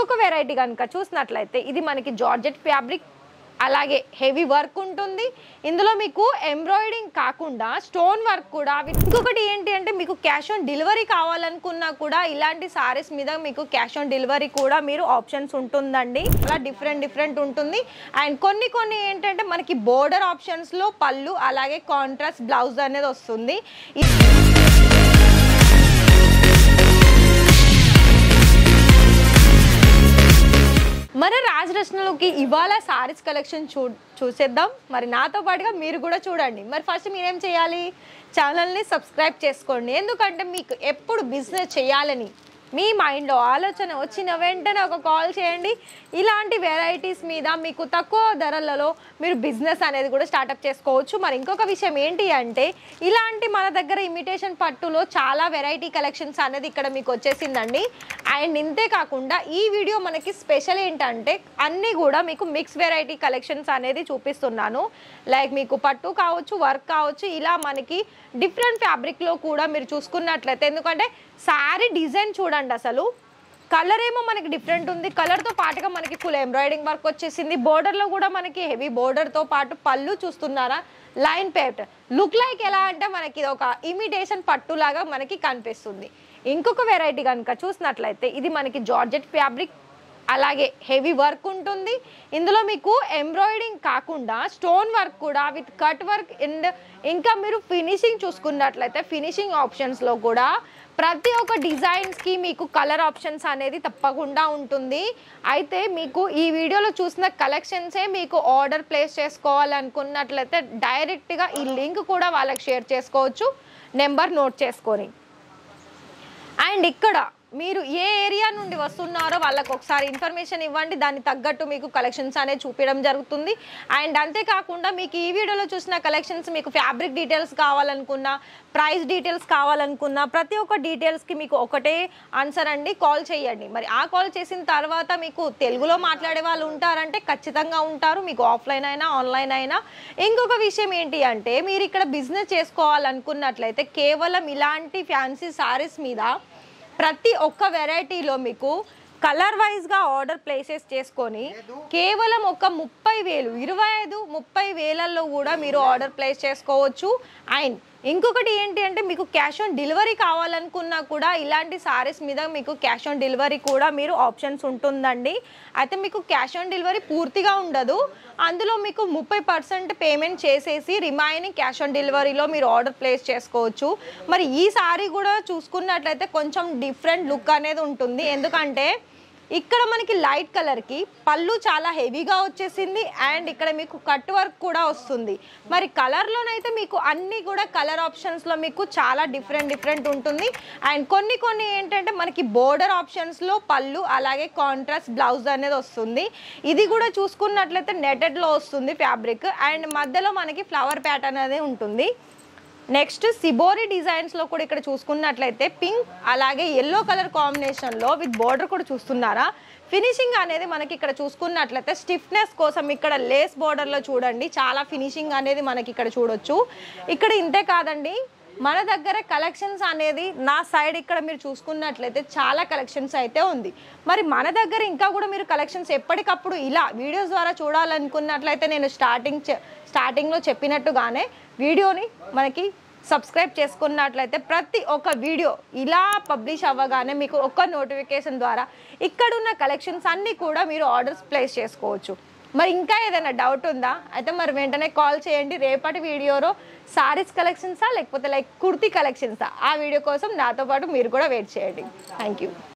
ఒక వెరైటీ గనుక చూసినట్లయితే ఇది మనకి జార్జెట్ ఫ్యాబ్రిక్ అలాగే హెవీ వర్క్ ఉంటుంది. ఇందులో మీకు ఎంబ్రాయిడింగ్ కాకుండా స్టోన్ వర్క్ కూడా. ఇంకొకటి ఏంటి అంటే మీకు క్యాష్ ఆన్ డెలివరీ కావాలనుకున్నా కూడా ఇలాంటి సారీస్ మీద మీకు క్యాష్ ఆన్ డెలివరీ కూడా మీరు ఆప్షన్స్ ఉంటుందండి. అలా డిఫరెంట్ ఉంటుంది. అండ్ కొన్ని ఏంటంటే మనకి బోర్డర్ ఆప్షన్స్ లో పళ్ళు అలాగే కాంట్రాస్ట్ బ్లౌజ్ అనేది వస్తుంది. మన రాజరత్నాలకి ఇవాళ సారీస్ కలెక్షన్ చూసేద్దాం. మరి నాతో పాటుగా మీరు కూడా చూడండి. మరి ఫస్ట్ మీరేం చేయాలి, ఛానల్ని సబ్స్క్రైబ్ చేసుకోండి. ఎందుకంటే మీకు ఎప్పుడు బిజినెస్ చేయాలని మీ మైండ్లో ఆలోచన వచ్చిన వెంటనే ఒక కాల్ చేయండి. ఇలాంటి వెరైటీస్ మీద మీకు తక్కువ ధరలలో మీరు బిజినెస్ అనేది కూడా స్టార్ట్అప్ చేసుకోవచ్చు. మరి ఇంకొక విషయం ఏంటి అంటే ఇలాంటి మన దగ్గర ఇమిటేషన్ పట్టులో చాలా వెరైటీ కలెక్షన్స్ అనేది ఇక్కడ మీకు వచ్చేసిందండి. అండ్ ఇంతే కాకుండా ఈ వీడియో మనకి స్పెషల్ ఏంటంటే అన్నీ కూడా మీకు మిక్స్ వెరైటీ కలెక్షన్స్ అనేది చూపిస్తున్నాను. లైక్ మీకు పట్టు కావచ్చు, వర్క్ కావచ్చు, ఇలా మనకి డిఫరెంట్ ఫ్యాబ్రిక్లో కూడా మీరు చూసుకున్నట్లయితే, ఎందుకంటే శారీ డిజైన్ చూడండి, అసలు కలర్ ఏమో మనకి డిఫరెంట్ ఉంది. కలర్తో పాటుగా మనకి ఫుల్ ఎంబ్రాయిడింగ్ వర్క్ వచ్చేసింది. బోర్డర్లో కూడా మనకి హెవీ బోర్డర్తో పాటు పళ్ళు చూస్తున్నారా, లైన్ పేట్ లుక్ లైక్ ఎలా అంటే మనకి ఇది ఒక ఇమిటేషన్ పట్టులాగా మనకి కనిపిస్తుంది. ఇంకొక వెరైటీ కనుక చూసినట్లయితే ఇది మనకి జార్జెట్ ఫ్యాబ్రిక్ అలాగే హెవీ వర్క్ ఉంటుంది. ఇందులో మీకు ఎంబ్రాయిడింగ్ కాకుండా స్టోన్ వర్క్ కూడా విత్ కట్ వర్క్ అండ్ ఇంకా మీరు ఫినిషింగ్ చూసుకున్నట్లయితే ఫినిషింగ్ ఆప్షన్స్లో కూడా ప్రతి ఒక్క డిజైన్స్కి మీకు కలర్ ఆప్షన్స్ అనేది తప్పకుండా ఉంటుంది. అయితే మీకు ఈ వీడియోలో చూసిన కలెక్షన్సే మీకు ఆర్డర్ ప్లేస్ చేసుకోవాలనుకున్నట్లయితే డైరెక్ట్గా ఈ లింక్ కూడా వాళ్ళకి షేర్ చేసుకోవచ్చు, నెంబర్ నోట్ చేసుకొని. అండ్ ఇక్కడ మీరు ఏ ఏరియా నుండి వస్తున్నారో వాళ్ళకు ఒకసారి ఇన్ఫర్మేషన్ ఇవ్వండి. దాన్ని తగ్గట్టు మీకు కలెక్షన్స్ అనేది చూపించడం జరుగుతుంది. అండ్ అంతేకాకుండా మీకు ఈ వీడియోలో చూసిన కలెక్షన్స్ మీకు ఫ్యాబ్రిక్ డీటెయిల్స్ కావాలనుకున్నా, ప్రైస్ డీటెయిల్స్ కావాలనుకున్నా ప్రతి ఒక్క డీటెయిల్స్కి మీకు ఒకటే ఆన్సర్ అండి, కాల్ చేయండి. మరి ఆ కాల్ చేసిన తర్వాత మీకు తెలుగులో మాట్లాడే వాళ్ళు ఉంటారంటే ఖచ్చితంగా ఉంటారు, మీకు ఆఫ్లైన్ అయినా ఆన్లైన్ అయినా. ఇంకొక విషయం ఏంటి అంటే మీరు ఇక్కడ బిజినెస్ చేసుకోవాలనుకున్నట్లయితే కేవలం ఇలాంటి ఫ్యాన్సీ సారీస్ మీద ప్రతి ఒక్క వెరైటీలో మీకు కలర్ వైజ్గా ఆర్డర్ ప్లేసెస్ చేసుకొని కేవలం ఒక 30,000, 25,000-30,000లో కూడా మీరు ఆర్డర్ ప్లేస్ చేసుకోవచ్చు. అండ్ ఇంకొకటి ఏంటి అంటే మీకు క్యాష్ ఆన్ డెలివరీ కావాలనుకున్నా కూడా ఇలాంటి సారీస్ మీద మీకు క్యాష్ ఆన్ డెలివరీ కూడా మీరు ఆప్షన్స్ ఉంటుందండి. అయితే మీకు క్యాష్ ఆన్ డెలివరీ పూర్తిగా ఉండదు, అందులో మీకు 30% పేమెంట్ చేసేసి రిమైనింగ్ క్యాష్ ఆన్ డెలివరీలో మీరు ఆర్డర్ ప్లేస్ చేసుకోవచ్చు. మరి ఈ సారీ కూడా చూసుకున్నట్లయితే కొంచెం డిఫరెంట్ లుక్ అనేది ఉంటుంది. ఎందుకంటే ఇక్కడ మనకి లైట్ కలర్కి పళ్ళు చాలా హెవీగా వచ్చేసింది. అండ్ ఇక్కడ మీకు కట్ వర్క్ కూడా వస్తుంది. మరి కలర్లోనైతే మీకు అన్నీ కూడా కలర్ ఆప్షన్స్లో మీకు చాలా డిఫరెంట్ ఉంటుంది. అండ్ కొన్ని ఏంటంటే మనకి బోర్డర్ ఆప్షన్స్లో పళ్ళు అలాగే కాంట్రాస్ట్ బ్లౌజ్ అనేది వస్తుంది. ఇది కూడా చూసుకున్నట్లయితే నెటెడ్లో వస్తుంది ఫ్యాబ్రిక్. అండ్ మధ్యలో మనకి ఫ్లవర్ ప్యాటర్న్ అనేది ఉంటుంది. నెక్స్ట్ సిబోరి డిజైన్స్లో కూడా ఇక్కడ చూసుకున్నట్లయితే పింక్ అలాగే ఎల్లో కలర్ కాంబినేషన్లో విత్ బోర్డర్ కూడా చూస్తున్నారా. ఫినిషింగ్ అనేది మనకి ఇక్కడ చూసుకున్నట్లయితే స్టిఫ్నెస్ కోసం ఇక్కడ లేస్ బోర్డర్లో చూడండి, చాలా ఫినిషింగ్ అనేది మనకి ఇక్కడ చూడొచ్చు. ఇక్కడ ఇంతే కాదండి, మన దగ్గర కలెక్షన్స్ అనేది నా సైడ్ ఇక్కడ మీరు చూసుకున్నట్లయితే చాలా కలెక్షన్స్ అయితే ఉంది. మరి మన దగ్గర ఇంకా కూడా మీరు కలెక్షన్స్ ఎప్పటికప్పుడు ఇలా వీడియోస్ ద్వారా చూడాలనుకున్నట్లయితే నేను స్టార్టింగ్లో చెప్పినట్టుగానే వీడియోని మనకి సబ్స్క్రైబ్ చేసుకున్నట్లయితే ప్రతి ఒక్క వీడియో ఇలా పబ్లిష్ అవ్వగానే మీకు ఒక నోటిఫికేషన్ ద్వారా ఇక్కడున్న కలెక్షన్స్ అన్నీ కూడా మీరు ఆర్డర్స్ ప్లేస్ చేసుకోవచ్చు. మరి ఇంకా ఏదైనా డౌట్ ఉందా అయితే మరి వెంటనే కాల్ చేయండి. రేపటి వీడియోలో సారీస్ కలెక్షన్సా లేకపోతే లైక్ కుర్తీ కలెక్షన్సా, ఆ వీడియో కోసం నాతో పాటు మీరు కూడా వెయిట్ చేయండి. Thank you.